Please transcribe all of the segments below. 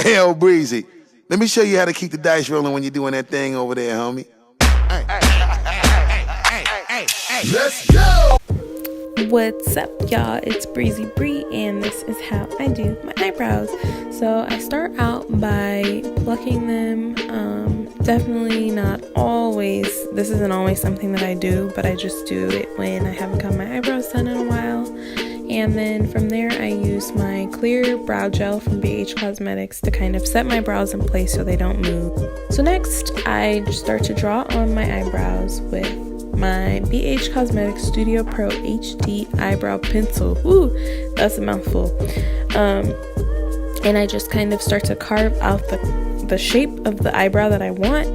Hey, old Breezy, let me show you how to keep the dice rolling when you're doing that thing over there, homie. Let's go! What's up, y'all? It's Breezy Bree, and this is how I do my eyebrows. So I start out by plucking them. Definitely not always. This isn't always something that I do, but I just do it when I haven't got my eyebrows done in a while. And then from there, I use my clear brow gel from BH Cosmetics to kind of set my brows in place so they don't move. So next, I just start to draw on my eyebrows with my BH Cosmetics Studio Pro HD Eyebrow Pencil. Ooh, that's a mouthful. And I just kind of start to carve out the shape of the eyebrow that I want.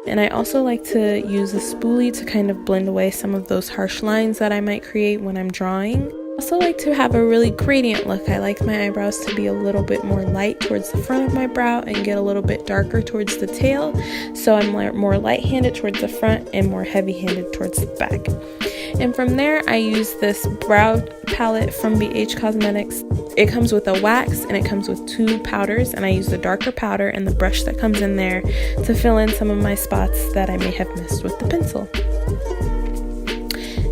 And I also like to use a spoolie to kind of blend away some of those harsh lines that I might create when I'm drawing. I also like to have a really gradient look. I like my eyebrows to be a little bit more light towards the front of my brow and get a little bit darker towards the tail. So I'm more light-handed towards the front and more heavy-handed towards the back. And from there, I use this brow palette from BH Cosmetics. It comes with a wax and it comes with 2 powders, and I use the darker powder and the brush that comes in there to fill in some of my spots that I may have missed with the pencil.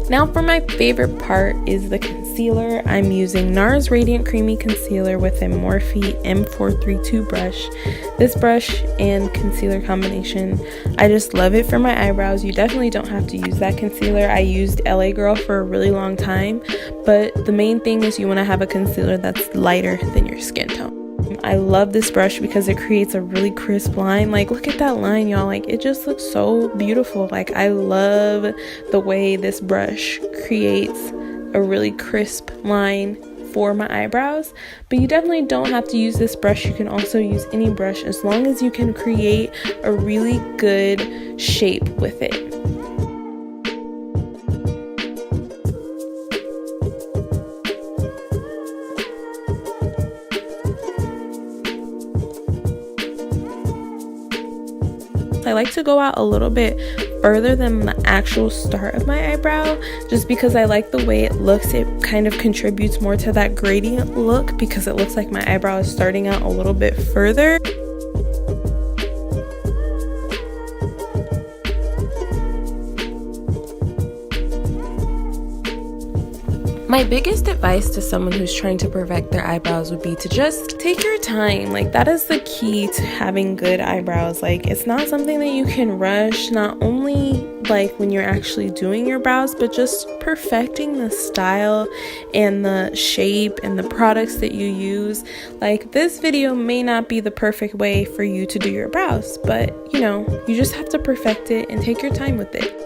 Now for my favorite part is the concealer. I'm using NARS Radiant Creamy Concealer with a Morphe M432 brush. This brush and concealer combination, I just love it for my eyebrows. You definitely don't have to use that concealer. I used LA Girl for a really long time, but the main thing is you want to have a concealer that's lighter than your skin tone. I love this brush because it creates a really crisp line. Like, look at that line, y'all. Like, it just looks so beautiful. Like, I love the way this brush creates a really crisp line for my eyebrows. But you definitely don't have to use this brush. You can also use any brush as long as you can create a really good shape with it. I like to go out a little bit further than the actual start of my eyebrow, just because I like the way it looks. It kind of contributes more to that gradient look because it looks like my eyebrow is starting out a little bit further. My biggest advice to someone who's trying to perfect their eyebrows would be to just take your time. Like, that is the key to having good eyebrows. Like, it's not something that you can rush, not only like when you're actually doing your brows, but just perfecting the style and the shape and the products that you use. Like, this video may not be the perfect way for you to do your brows, but you know, you just have to perfect it and take your time with it.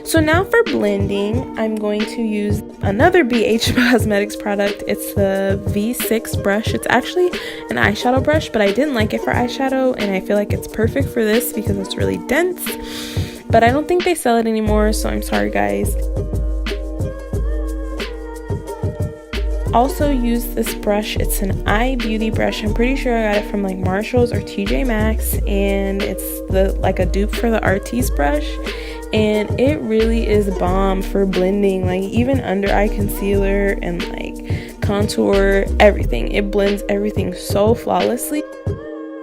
So now for blending, I'm going to use another BH Cosmetics product. It's the V6 brush. It's actually an eyeshadow brush, but I didn't like it for eyeshadow, and I feel like it's perfect for this because it's really dense. But I don't think they sell it anymore, so I'm sorry, guys. Also use this brush. It's an eye beauty brush. I'm pretty sure I got it from like Marshalls or TJ Maxx, and it's like a dupe for the Artiste brush. And it really is bomb for blending, like even under eye concealer and like contour, everything. It blends everything so flawlessly.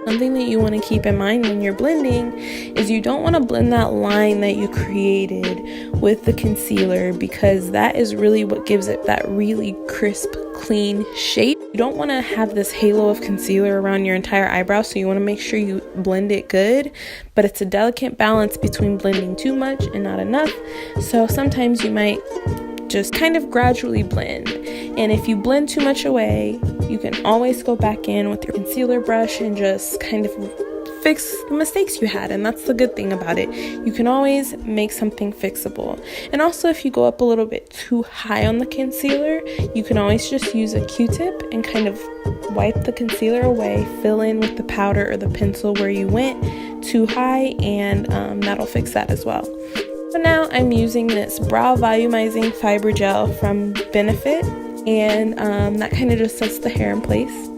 Something that you want to keep in mind when you're blending is you don't want to blend that line that you created with the concealer, because that is really what gives it that really crisp, clean shape. You don't want to have this halo of concealer around your entire eyebrow, so you want to make sure you blend it good, but it's a delicate balance between blending too much and not enough. So sometimes you might just kind of gradually blend, and if you blend too much away, you can always go back in with your concealer brush and just kind of fix the mistakes you had. And that's the good thing about it. You can always make something fixable. And also, if you go up a little bit too high on the concealer, you can always just use a Q-tip and kind of wipe the concealer away, fill in with the powder or the pencil where you went too high, and that'll fix that as well. So now I'm using this Brow-Volumizing Fiber Gel from Benefit, and that kind of just sets the hair in place.